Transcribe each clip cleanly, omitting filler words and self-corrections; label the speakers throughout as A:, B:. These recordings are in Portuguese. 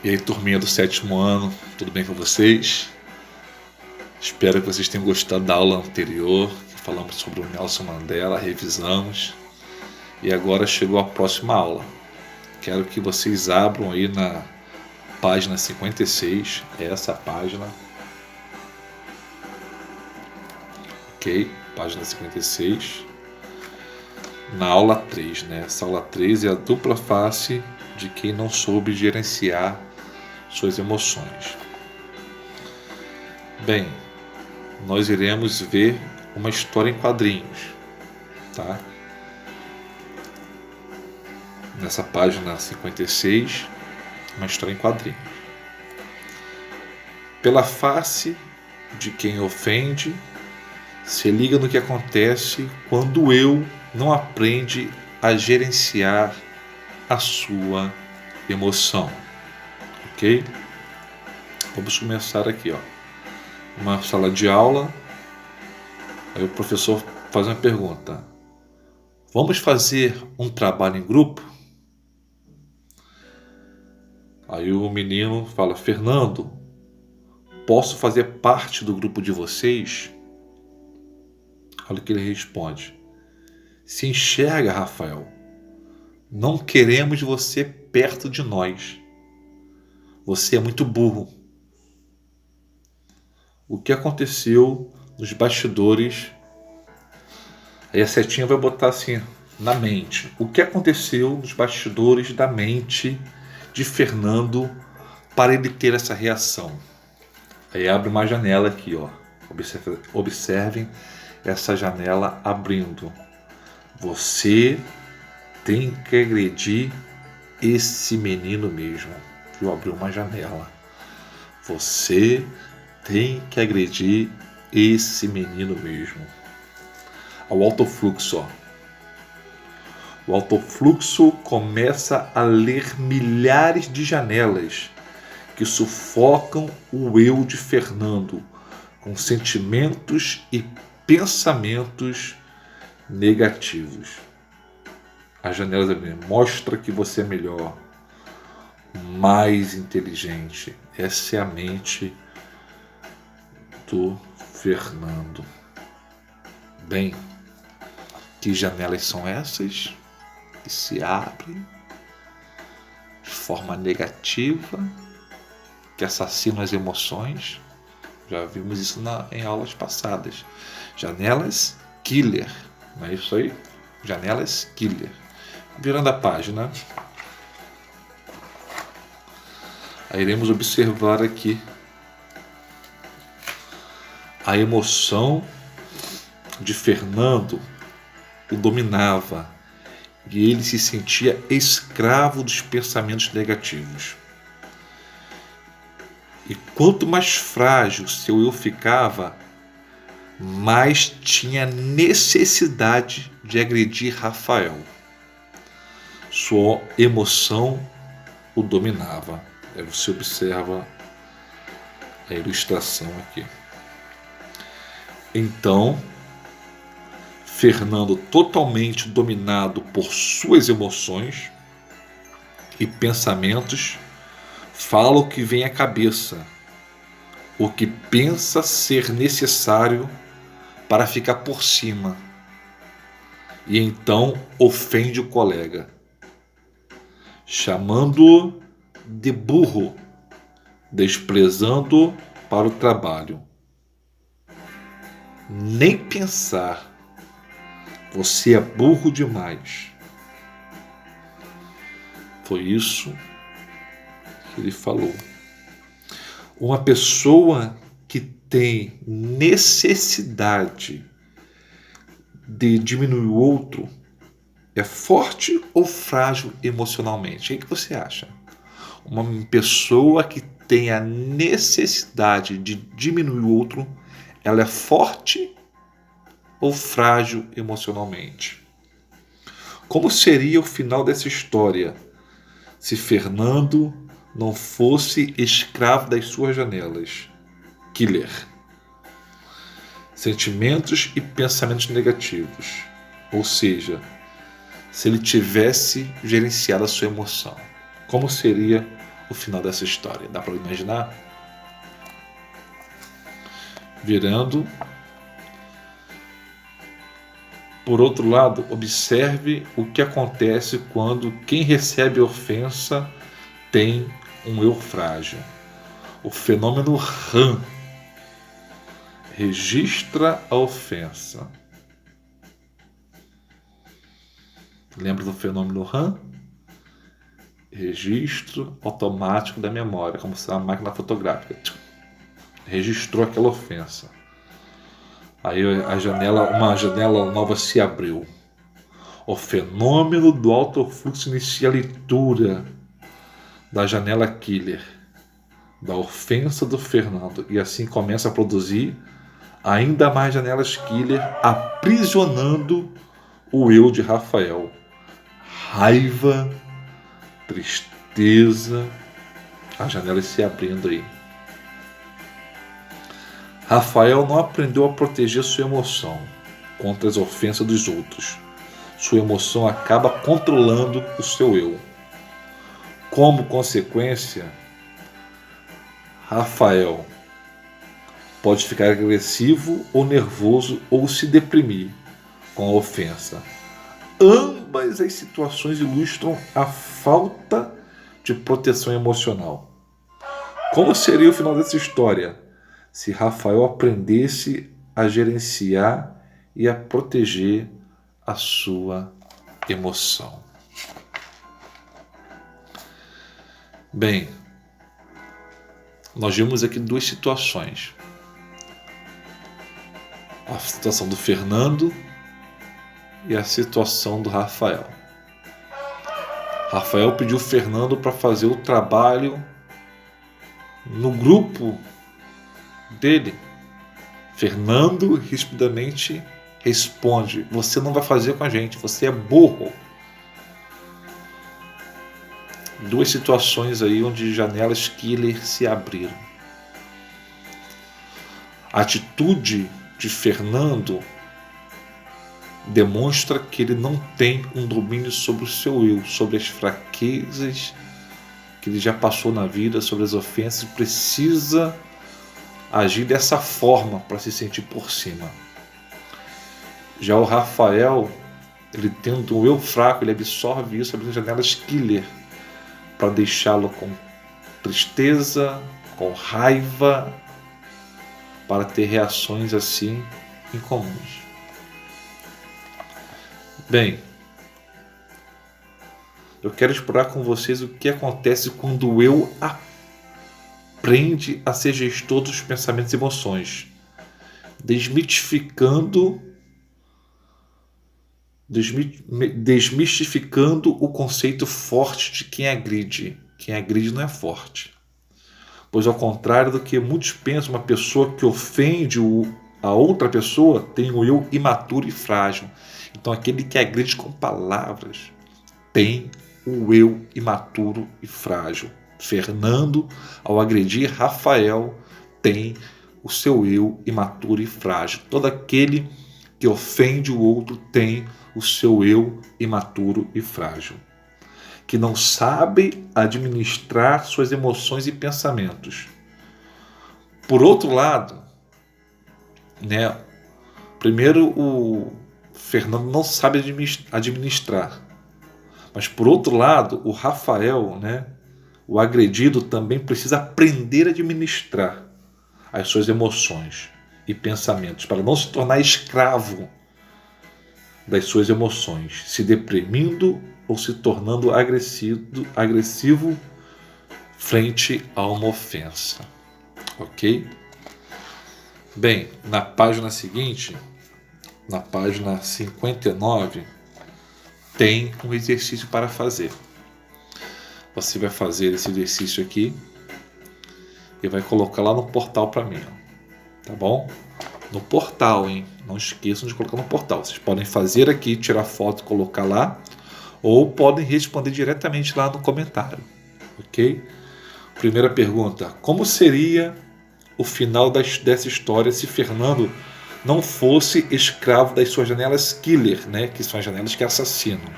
A: E aí, turminha do 7º ano, tudo bem com vocês? Espero que vocês tenham gostado da aula anterior, que falamos sobre o Nelson Mandela, revisamos. E agora chegou a próxima aula. Quero que vocês abram aí na página 56, essa página. Ok, página 56. Na aula 3, né? Essa aula 3 é a dupla face de quem não soube gerenciar suas emoções. Bem, nós iremos ver uma história em quadrinhos, tá? Nessa página 56, uma história em quadrinhos. Pela face de quem ofende, se liga no que acontece quando o eu não aprende a gerenciar a sua emoção, ok? Vamos começar aqui, ó. Uma sala de aula, aí o professor faz uma pergunta: vamos fazer um trabalho em grupo? Aí o menino fala: Fernando, posso fazer parte do grupo de vocês? Olha o que ele responde: se enxerga, Rafael, não queremos você perto de nós. Você é muito burro. O que aconteceu nos bastidores? Aí a setinha vai botar assim na mente. O que aconteceu nos bastidores da mente de Fernando para ele ter essa reação? Aí abre uma janela aqui, ó. Observem essa janela abrindo. Você tem que agredir esse menino mesmo. Eu abri uma janela. Você tem que agredir esse menino mesmo. O autofluxo, ó. O autofluxo começa a ler milhares de janelas que sufocam o eu de Fernando com sentimentos e pensamentos negativos. As janelas ali mostra que você é melhor, mais inteligente. Essa é a mente do Fernando. Bem, que janelas são essas que se abrem de forma negativa, que assassinam as emoções? Já vimos isso em aulas passadas. Janelas killer, não é isso aí? Janelas killer. Virando a página, aí iremos observar aqui a emoção de Fernando o dominava e ele se sentia escravo dos pensamentos negativos. E quanto mais frágil seu eu ficava, mais tinha necessidade de agredir Rafael. Sua emoção o dominava. Aí você observa a ilustração aqui. Então, Fernando, totalmente dominado por suas emoções e pensamentos, fala o que vem à cabeça, o que pensa ser necessário para ficar por cima, e então ofende o colega, chamando-o de burro, desprezando-o para o trabalho. Nem pensar, você é burro demais. Foi isso que ele falou. Uma pessoa que tem necessidade de diminuir o outro é forte ou frágil emocionalmente? O que você acha? Uma pessoa que tem a necessidade de diminuir o outro, ela é forte ou frágil emocionalmente? Como seria o final dessa história se Fernando não fosse escravo das suas janelas? Killer. Sentimentos e pensamentos negativos. Ou seja, se ele tivesse gerenciado a sua emoção, como seria o final dessa história? Dá para imaginar? Virando. Por outro lado, observe o que acontece quando quem recebe a ofensa tem um eu frágil. O fenômeno RAM registra a ofensa. Lembra do fenômeno RAM? Registro automático da memória, como se fosse uma máquina fotográfica. Registrou aquela ofensa. Aí uma janela nova se abriu. O fenômeno do alto fluxo inicia a leitura da janela killer, da ofensa do Fernando, e assim começa a produzir ainda mais janelas killer, aprisionando o eu de Rafael. Raiva, tristeza, as janelas se abrindo aí. Rafael não aprendeu a proteger sua emoção contra as ofensas dos outros. Sua emoção acaba controlando o seu eu. Como consequência, Rafael pode ficar agressivo ou nervoso ou se deprimir com a ofensa. Ambas as situações ilustram a falta de proteção emocional. Como seria o final dessa história se Rafael aprendesse a gerenciar e a proteger a sua emoção? Bem, nós vimos aqui duas situações. A situação do Fernando e a situação do Rafael. Rafael pediu o Fernando para fazer o trabalho no grupo dele. Fernando rispidamente responde: você não vai fazer com a gente, você é burro. Duas situações aí onde janelas killer se abriram. A atitude de Fernando demonstra que ele não tem um domínio sobre o seu eu, sobre as fraquezas que ele já passou na vida, sobre as ofensas, precisa agir dessa forma para se sentir por cima. Já o Rafael, ele tendo um eu fraco, ele absorve isso, abrindo janelas killer para deixá-lo com tristeza, com raiva, para ter reações assim incomuns. Bem, eu quero explorar com vocês o que acontece quando o eu aprende a ser gestor dos pensamentos e emoções, desmistificando o conceito forte de quem agride. Quem agride não é forte. Pois ao contrário do que muitos pensam, uma pessoa que ofende a outra pessoa tem um eu imaturo e frágil. Então aquele que agride com palavras tem o eu imaturo e frágil. Fernando, ao agredir Rafael, tem o seu eu imaturo e frágil. Todo aquele que ofende o outro tem o seu eu imaturo e frágil, que não sabe administrar suas emoções e pensamentos. Por outro lado, primeiro o Fernando não sabe administrar, mas por outro lado o Rafael, o agredido, também precisa aprender a administrar as suas emoções e pensamentos para não se tornar escravo das suas emoções, se deprimindo ou se tornando agressivo frente a uma ofensa. Ok? Bem, na página seguinte, na página 59, tem um exercício para fazer. Você vai fazer esse exercício aqui e vai colocar lá no portal para mim, tá bom? No portal, hein? Não esqueçam de colocar no portal. Vocês podem fazer aqui, tirar foto e colocar lá, ou podem responder diretamente lá no comentário, ok? Primeira pergunta: como seria o final dessa história se Fernando não fosse escravo das suas janelas killer, que são as janelas que assassinam?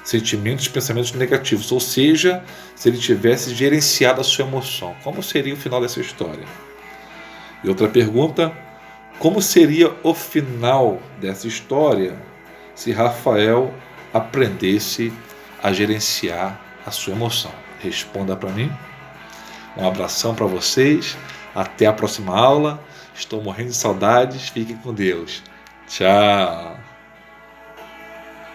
A: sentimentos e pensamentos negativos, ou seja, se ele tivesse gerenciado a sua emoção, como seria o final dessa história? E outra pergunta, como seria o final dessa história se Rafael aprendesse a gerenciar a sua emoção? Responda para mim. Um abração para vocês, até a próxima aula. Estou morrendo de saudades, fiquem com Deus. Tchau!